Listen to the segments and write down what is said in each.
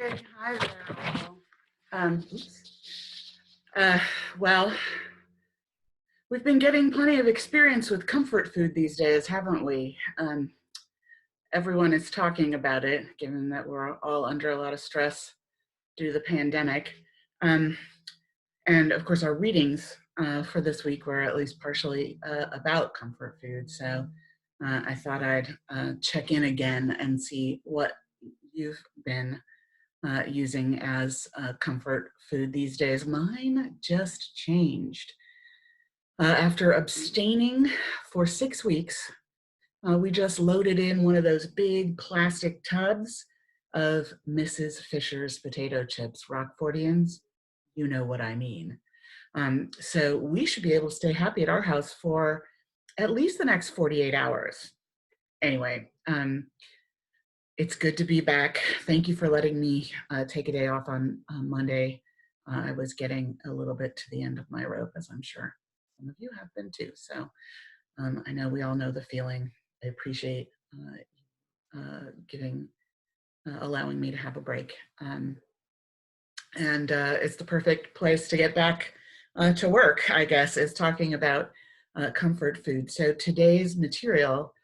Okay, hi there all. Oops. Uh, well, we've been getting plenty of experience with comfort food these days, haven't we? Everyone is talking about it, given that we're all under a lot of stress due to the pandemic. Um, and of course, our readings for this week were at least partially about comfort food. So I thought I'd check in again and see what you've been using as comfort food these days. Mine just changed. After abstaining for 6 weeks, we just loaded in one of those big plastic tubs of Mrs. Fisher's potato chips, Rockfordians. You know what I mean. So we should be able to stay happy at our house for at least the next 48 hours. Anyway, it's good to be back. Thank you for letting me take a day off on Monday. I was getting a little bit to the end of my rope, as I'm sure some of you have been too. So I know we all know the feeling. I appreciate allowing me to have a break. And it's the perfect place to get back to work, I guess, is talking about comfort food. So today's material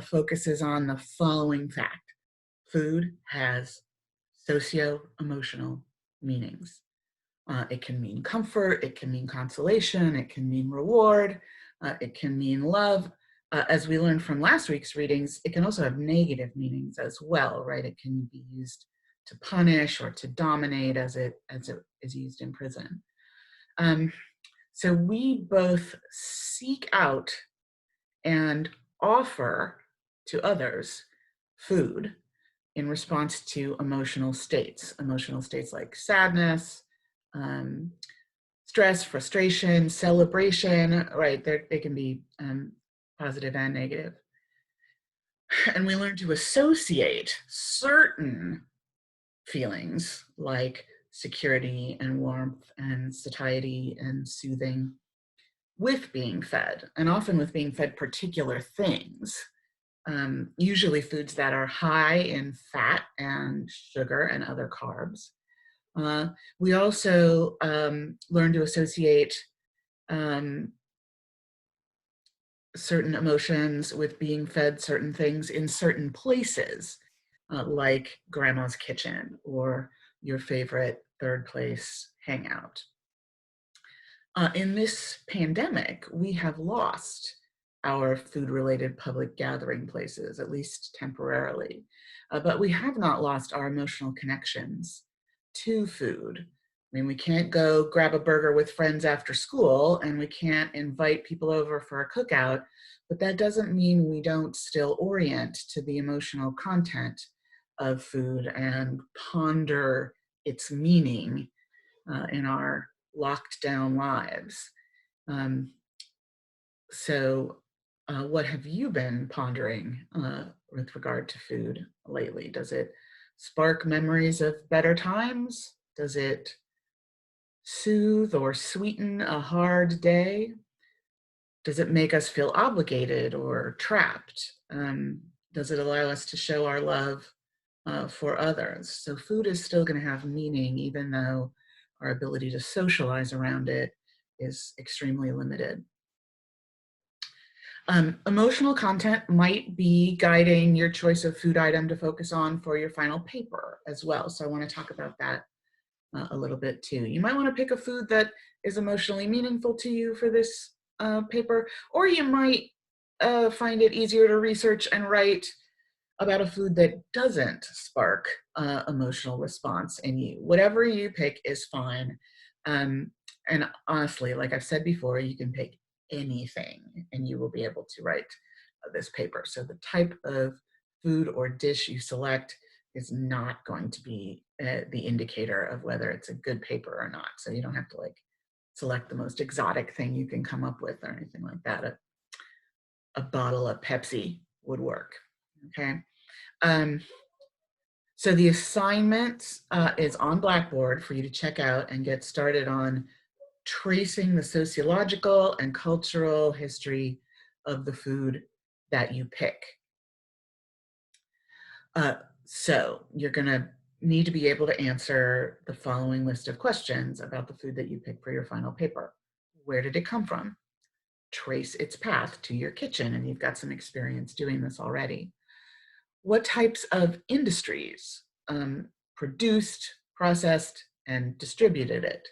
focuses on the following fact. Food has socio-emotional meanings. It can mean comfort, it can mean consolation, it can mean reward, it can mean love. As we learned from last week's readings, it can also have negative meanings as well, right? It can be used to punish or to dominate as it is used in prison. So we both seek out and offer to others food in response to emotional states like sadness, stress, frustration, celebration, right? They can be positive and negative. And we learn to associate certain feelings like security and warmth and satiety and soothing with being fed, and often with being fed particular things. Usually foods that are high in fat and sugar and other carbs. We also learn to associate certain emotions with being fed certain things in certain places, like grandma's kitchen or your favorite third place hangout. In this pandemic, we have lost our food-related public gathering places, at least temporarily. But we have not lost our emotional connections to food. I mean, we can't go grab a burger with friends after school, and we can't invite people over for a cookout, but that doesn't mean we don't still orient to the emotional content of food and ponder its meaning in our locked down lives. Um, so what have you been pondering with regard to food lately? Does it spark memories of better times? Does it soothe or sweeten a hard day? Does it make us feel obligated or trapped? Does it allow us to show our love for others? So food is still going to have meaning, even though our ability to socialize around it is extremely limited. Emotional content might be guiding your choice of food item to focus on for your final paper as well. So I want to talk about that a little bit too. You might want to pick a food that is emotionally meaningful to you for this paper, or you might find it easier to research and write about a food that doesn't spark emotional response in you. Whatever you pick is fine. And honestly, like I've said before, you can pick anything and you will be able to write this paper. So the type of food or dish you select is not going to be the indicator of whether it's a good paper or not. So you don't have to like select the most exotic thing you can come up with or anything like that. A bottle of Pepsi would work, okay? So the assignment is on Blackboard for you to check out and get started on tracing the sociological and cultural history of the food that you pick. So you're gonna need to be able to answer the following list of questions about the food that you pick for your final paper. Where did it come from? Trace its path to your kitchen, and you've got some experience doing this already. What types of industries produced, processed, and distributed it?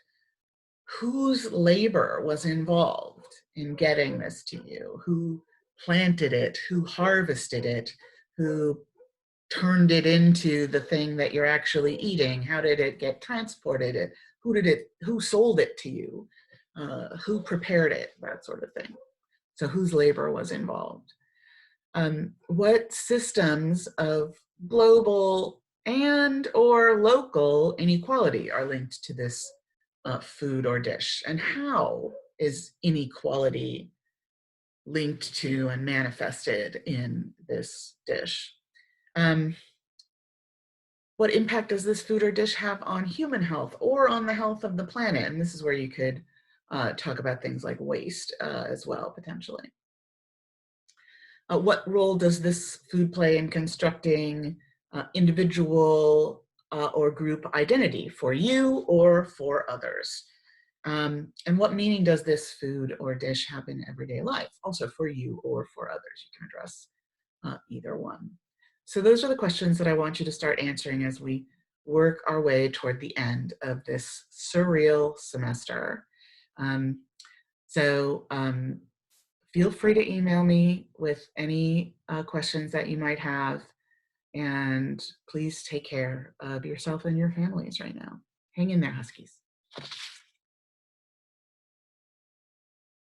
Whose labor was involved in getting this to you? Who planted it? Who harvested it? Who turned it into the thing that you're actually eating? How did it get transported? Who sold it to you? Who prepared it? That sort of thing. So whose labor was involved? What systems of global and or local inequality are linked to this food or dish? And how is inequality linked to and manifested in this dish? What impact does this food or dish have on human health or on the health of the planet? And this is where you could talk about things like waste as well, potentially. What role does this food play in constructing individual or group identity for you or for others? And what meaning does this food or dish have in everyday life, also for you or for others? You can address either one. So those are the questions that I want you to start answering as we work our way toward the end of this surreal semester. So feel free to email me with any questions that you might have, and please take care of yourself and your families right now. Hang in there, Huskies.